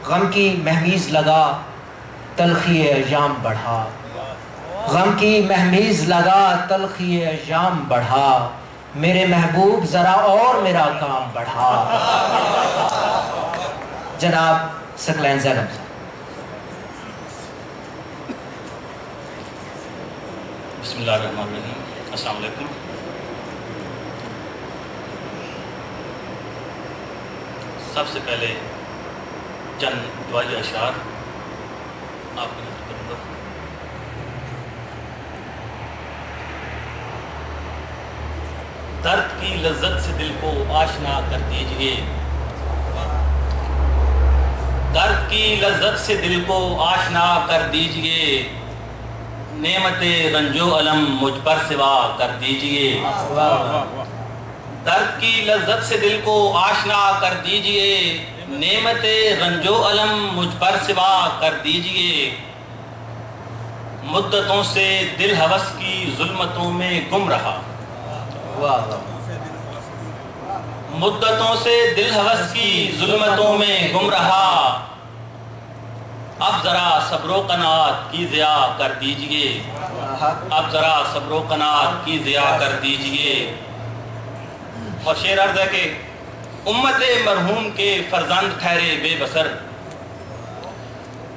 غم کی مہمیز لگا تلخی ایام بڑھا، غم کی مہمیز لگا تلخی ایام بڑھا، میرے محبوب ذرا اور میرا کام بڑھا۔ جناب ثقلین زینب۔ بسم اللہ الرحمن الرحیم۔ السلام علیکم۔ سب سے پہلے چند دعائی اشعار آپ کی نظر کروں گا۔ درد کی لذت سے دل کو آشنا کر دیجئے، درد کی لذت سے دل کو آشنا کر دیجئے، نعمت رنج و علم مجھ پر سوا کر دیجئے، درد کی لذت سے دل کو آشنا کر دیجئے، نعمت رنج و علم مجھ پر سوا کر دیجئے، مدتوں سے دل ہوس کی ظلمتوں میں گم رہا، مدتوں سے دل ہوس کی ظلمتوں میں گم رہا، اب ذرا صبر و قناعت کی ضیا کر دیجئے، اب ذرا صبر و قناعت کی ضیا کر دیجئے۔ اور شعر عرض ہے کہ امت مرحوم کے فرزند ٹھہرے بے بسر،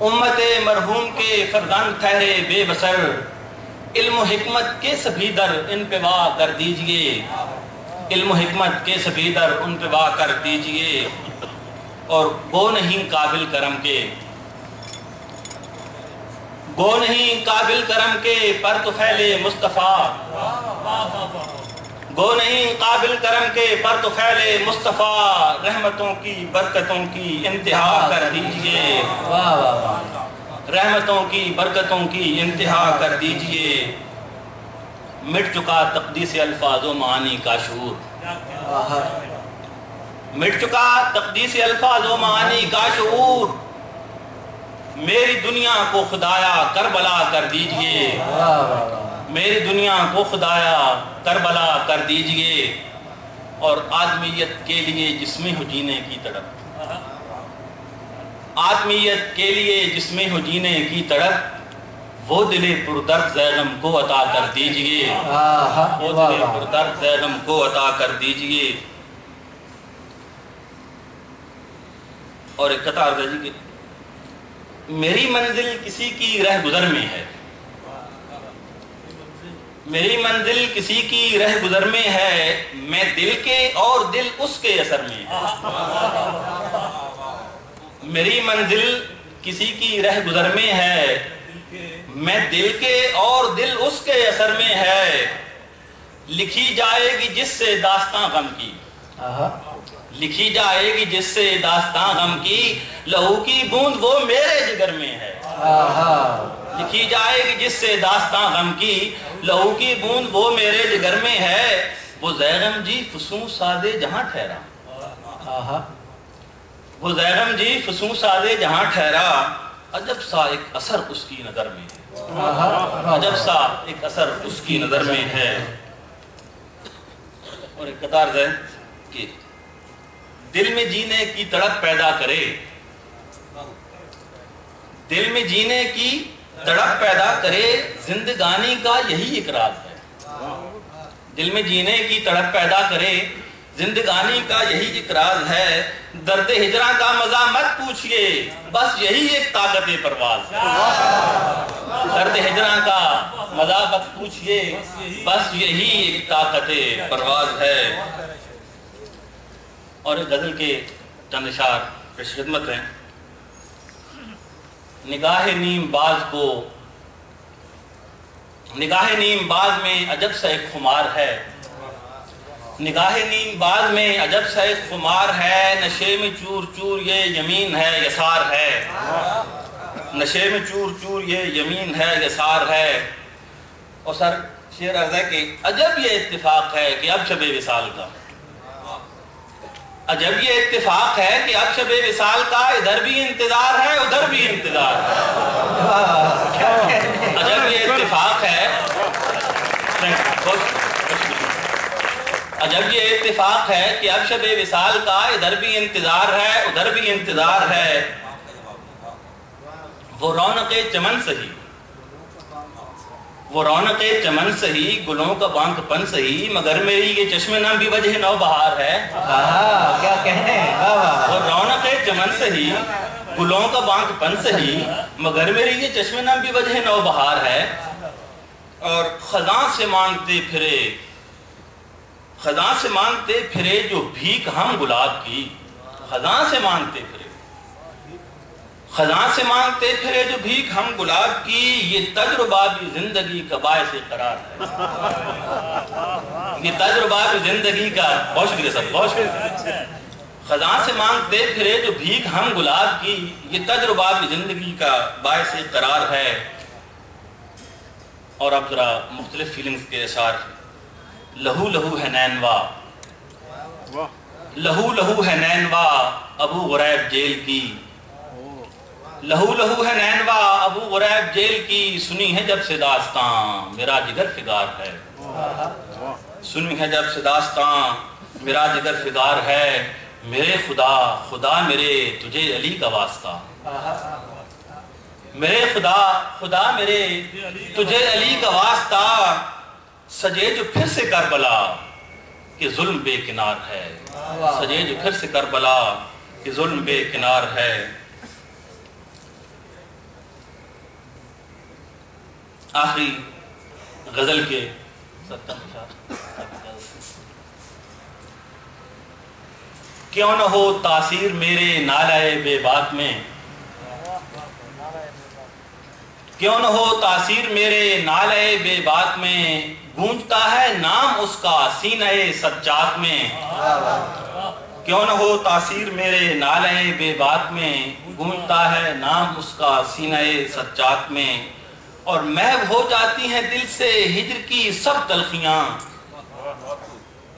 امت مرحوم کے فرزند ٹھہرے بے بسر، علم و حکمت کے سبھی در ان پہ وا کر دیجئے، علم و حکمت کے سبھی در ان پہ وا کر دیجئے، اور گو نہیں قابل کرم کے، گو نہیں قابل کرم کے پر تو پھیلے مصطفیٰ، گو نہیں قابل کرم کے پر تو پھیلے مصطفیٰ، رحمتوں کی برکتوں کی انتہا کر دیجئے، رحمتوں کی برکتوں کی انتہا کر دیجئے، مٹ چکا تقدیس الفاظ و معانی کا شعور، مٹ چکا تقدیس الفاظ و معانی کا شعور، میری دنیا کو خدایا کربلا کر دیجئے، میری دنیا کو خدایا کربلا کر دیجئے، اور آدمیت کے لیے جس میں ہو جینے کی تڑپ، آدمیت کے لیے جس میں ہو جینے کی تڑپ، وہ دل پردرد زیغم کو عطا کر دیجئے، وہ دل پردرد زیغم کو عطا کر دیجئے۔ اور ایک قطع عرض ہے جی کہ میری منزل کسی کی رہ گزر میں ہے، میری منزل کسی کی رہ گزر میں ہے، میں دل کے اور دل اس کے اثر میں ہے، میری منزل کسی کی رہ گزر میں ہے، میں دل کے اور دل اس کے اثر میں ہے، لکھی جائے گی جس سے داستاں غم کی، لکھی جائے گی جس سے داستاں غم کی، لہو کی بوند وہ میرے جگر میں ہے، لکھی جائے گی جس سے داستاں غم کی، لہو کی بوند وہ میرے جگر میں ہے، وہ زیغم جی فسوں سادے جہاں ٹھہرا، وہ زیغم جی فسوں سادے جہاں ٹھہرا، عجب سا ایک اثر اس کی نظر میں ہے، عجب سا ایک اثر اس کی نظر میں ہے۔ اور ایک قطع عرض ہے کہ دل میں جینے کی تڑپ پیدا کرے، دل میں جینے کی تڑپ پیدا کرے، زندگانی کا یہی ایک راز ہے، دل میں جینے کی تڑپ پیدا کرے، زندگانی کا یہی ایک راز ہے، درد ہجراں کا مزہ مت پوچھئے، بس یہی ایک طاقت پرواز ہے، درد ہجراں کا مزہ مت پوچھئے، بس یہی ایک طاقت پرواز ہے۔ اور ایک غزل کے چند اشعار پیش خدمت ہیں۔ نگاہ نیم باز کو، نگاہ نیم باز میں عجب سا ایک خمار ہے، نگاہ نیم باز میں عجب سا ایک خمار ہے، نشے میں چور چور یہ یمین ہے یسار ہے، نشے میں چور چور یہ یمین ہے یسار ہے۔ اور سر شعر عرض ہے کہ عجب یہ اتفاق ہے کہ اب شب وصال کا، عجب یہ اتفاق ہے کہ اب شب وصال کا ادھر بھی انتظار ہے ادھر بھی انتظار ہے، عجب یہ اتفاق ہے، عجب یہ اتفاق ہے کہ اب شب وصال کا ادھر بھی انتظار ہے ادھر بھی انتظار ہے، وہ رونق چمن سہی، وہ رونق چمن سہی، گلوں کا بانک پن سہی، مگر میری یہ چشم نم بھی وجہ نو بہار ہے۔ کیا کہنے، وہ رونق چمن سہی، گلوں کا بانک پن سہی، مگر میری یہ چشم نم بھی وجہ نو بہار ہے۔ اور خزاں سے مانگتے پھرے، خزاں سے مانگتے پھرے جو بھیک ہم گلاب کی، خزاں سے مانگتے پھرے، خزاں سے مانگتے پھرے جو بھیک ہم گلاب کی، یہ تجربہ بھی زندگی کا باعث قرار ہے۔ یہ تجربہ بھی زندگی کا، بہت شکریہ سب، بہت شکریہ۔ خزاں سے مانگتے پھرے جو بھیک ہم گلاب کی، یہ تجربہ بھی زندگی کا باعث قرار ہے۔ اور اب ذرا مختلف فیلنگز کے اشعار، لہو لہو ہے نینوا، لہو لہو ہے نینوا ابو غریب جیل کی، لہو لہو ہے نینوا ابو غریب جیل کی، سنی ہے جب سے داستان میرا جگر فگار ہے، سنی ہے جب سے داستان میرا جگر فگار ہے، میرے خدا خدا میرے تجھے علی کا واسطہ، میرے خدا خدا میرے تجھے علی کا واسطہ، سجے جو پھر سے کربلا کہ ظلم بے کنار ہے، سجے جو پھر سے کربلا کہ ظلم بے کنار ہے۔ آخری غزل کے کیوں نہ ہو تاثیر میرے نالائے بے بات میں، کیوں نہ ہو تاثیر میرے نالائے بے بات میں، گونجتا ہے نام اس کا سینہ سجاد میں، کیوں نہ ہو تاثیر میرے نالائے بے بات میں، گونجتا ہے نام اس کا سینہ سجاد میں، اور محو ہو جاتی ہیں دل سے ہجر کی سب تلخیاں،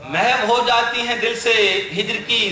محو ہو جاتی ہیں دل سے ہجر کی